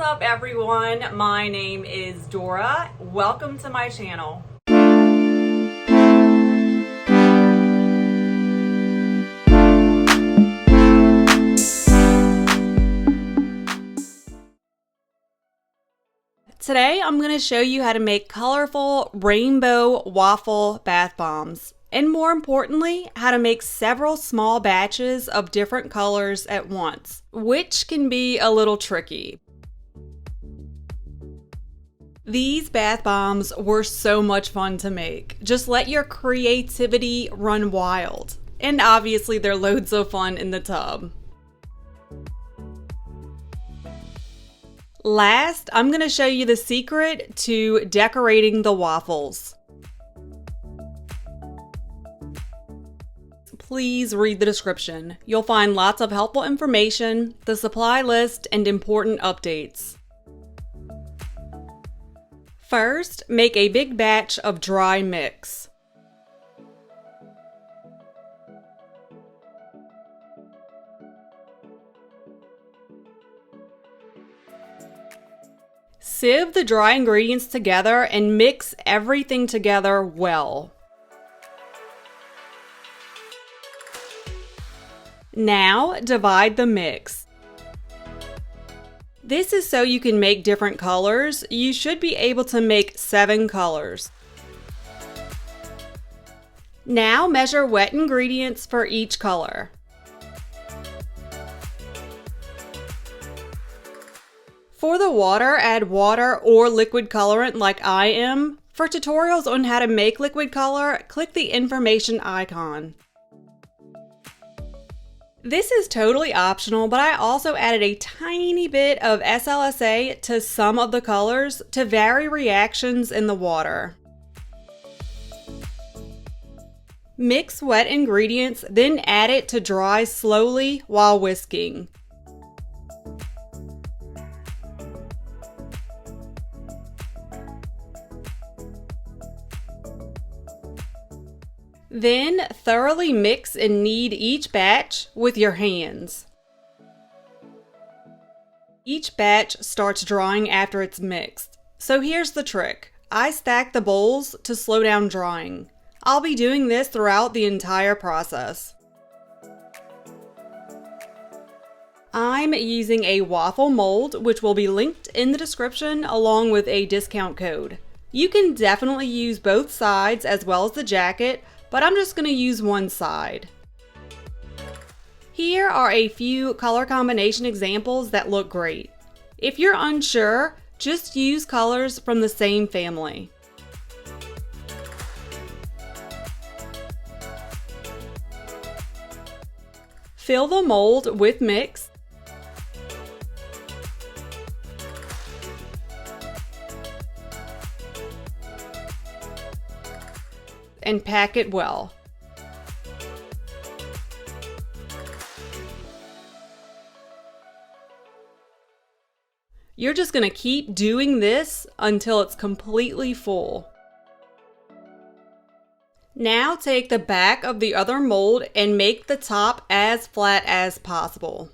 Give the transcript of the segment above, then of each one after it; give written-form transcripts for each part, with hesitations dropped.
up everyone? My name is Dora. Welcome to my channel. Today I'm going to show you how to make colorful rainbow waffle bath bombs. And more importantly, how to make several small batches of different colors at once, which can be a little tricky. These bath bombs were so much fun to make. Just let your creativity run wild. And obviously they're loads of fun in the tub. Last, I'm going to show you the secret to decorating the waffles. Please read the description. You'll find lots of helpful information, the supply list, and important updates. First, make a big batch of dry mix. Sieve the dry ingredients together and mix everything together well. Now, divide the mix. This is so you can make different colors. You should be able to make 7 colors. Now, measure wet ingredients for each color. For the water, add water or liquid colorant like I am. For tutorials on how to make liquid color, click the information icon. This is totally optional, but I also added a tiny bit of SLSa to some of the colors to vary reactions in the water. Mix wet ingredients, then add it to dry slowly while whisking. Then thoroughly mix and knead each batch with your hands. Each batch starts drying after it's mixed. So here's the trick. I stack the bowls to slow down drying. I'll be doing this throughout the entire process. I'm using a waffle mold, which will be linked in the description along with a discount code. You can definitely use both sides as well as the jacket, but I'm just going to use one side. Here are a few color combination examples that look great. If you're unsure, just use colors from the same family. Fill the mold with mix. And pack it well. You're just going to keep doing this until it's completely full. Now take the back of the other mold and make the top as flat as possible.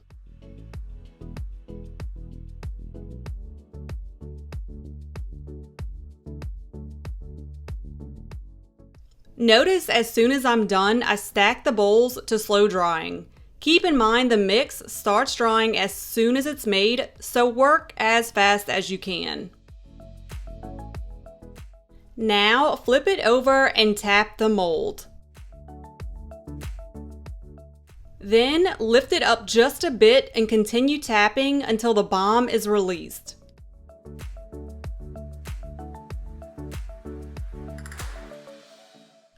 Notice as soon as I'm done, I stack the bowls to slow drying. Keep in mind the mix starts drying as soon as it's made, so work as fast as you can. Now flip it over and tap the mold. Then lift it up just a bit and continue tapping until the bomb is released.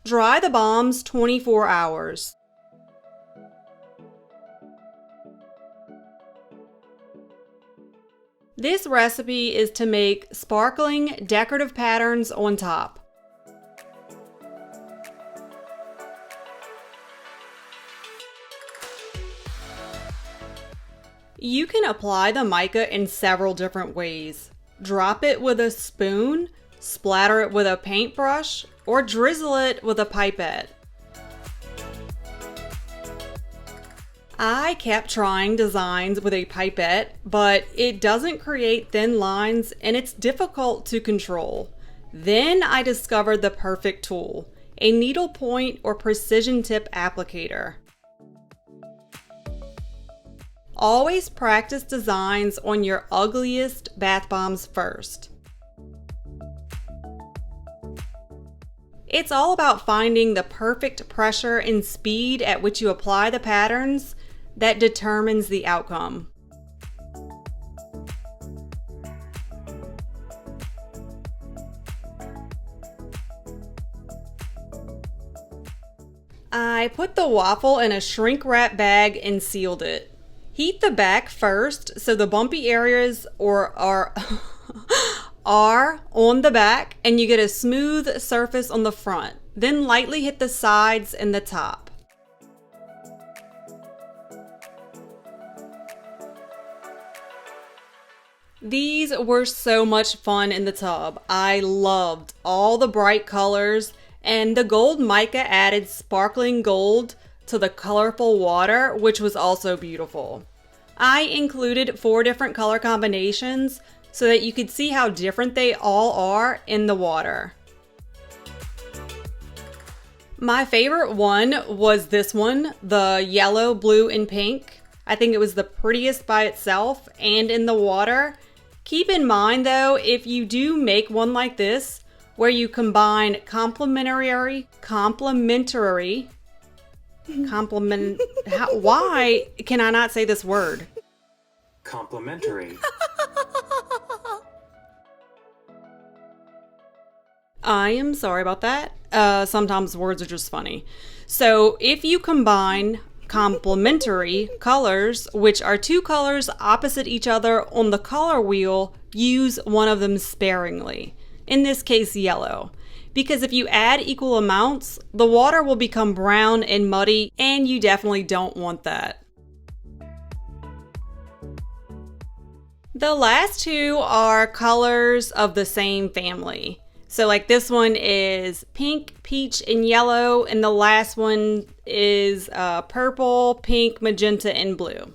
Dry the bombs 24 hours. This recipe is to make sparkling decorative patterns on top. You can apply the mica in several different ways. Drop it with a spoon, splatter it with a paintbrush, or drizzle it with a pipette. I kept trying designs with a pipette, but it doesn't create thin lines and it's difficult to control. Then I discovered the perfect tool, a needlepoint or precision tip applicator. Always practice designs on your ugliest bath bombs first. It's all about finding the perfect pressure and speed at which you apply the patterns that determines the outcome. I put the waffle in a shrink wrap bag and sealed it. Heat the back first so the bumpy areas are on the back and you get a smooth surface on the front. Then lightly hit the sides and the top. These were so much fun in the tub. I loved all the bright colors, and the gold mica added sparkling gold to the colorful water, which was also beautiful. I included 4 different color combinations so that you could see how different they all are in the water. My favorite one was this one, the yellow, blue, and pink. I think it was the prettiest by itself and in the water. Keep in mind though, if you do make one like this, where you combine why can I not say this word? Complementary. I am sorry about that. Sometimes words are just funny. So if you combine complementary colors, which are 2 colors opposite each other on the color wheel, use one of them sparingly. In this case, yellow. Because if you add equal amounts, the water will become brown and muddy, and you definitely don't want that. The last 2 are colors of the same family. So like this one is pink, peach, and yellow, and the last one is purple, pink, magenta, and blue.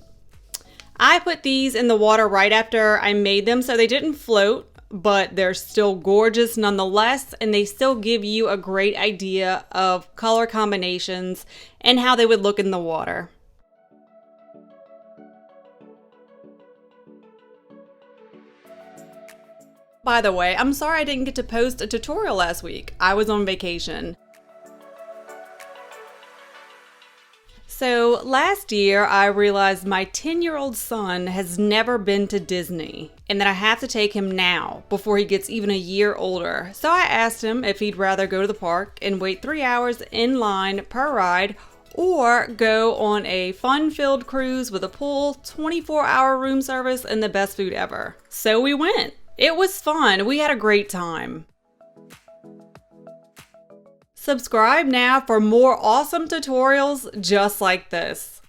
I put these in the water right after I made them so they didn't float, but they're still gorgeous nonetheless, and they still give you a great idea of color combinations and how they would look in the water. By the way, I'm sorry I didn't get to post a tutorial last week. I was on vacation. So last year, I realized my 10-year-old son has never been to Disney and that I have to take him now before he gets even a year older. So I asked him if he'd rather go to the park and wait 3 hours in line per ride or go on a fun-filled cruise with a pool, 24-hour room service, and the best food ever. So we went. It was fun. We had a great time. Subscribe now for more awesome tutorials just like this.